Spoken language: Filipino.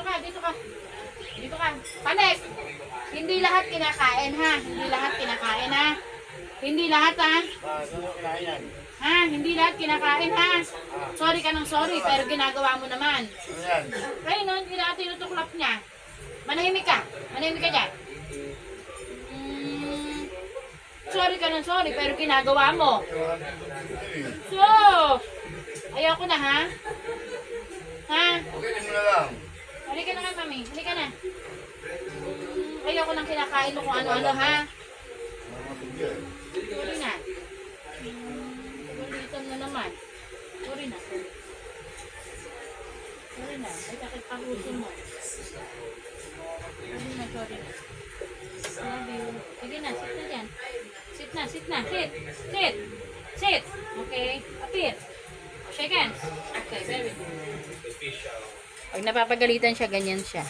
ka, dito ka. Dito ka. Panek! Hindi lahat kinakain, ha? Hindi lahat kinakain, ha? Hindi lahat, ha? Ha? Hindi lahat kinakain, ha? Sorry ka ng sorry, pero ginagawa mo naman. Kaya nun, tinutuklap niya. Manahimik ka. Manahimik ka dyan. Sorry ka ng sorry, pero ginagawa mo. So, ayoko na, ha? Ha? Halika na nga, mami. Halika na. Ayoko nang kinakain mo kung ano-ano, ha? Sorry na. Ulitan mo naman. Sorry na. Sorry na. Ay, takit pa puso mo. Sorry na, sorry na. Love you. Sige na, sit na dyan. Sit na, sit na. Sit. Sit. Sit. Okay. Appear. Shake hands. Okay, very good. Pag napapagalitan siya, ganyan siya.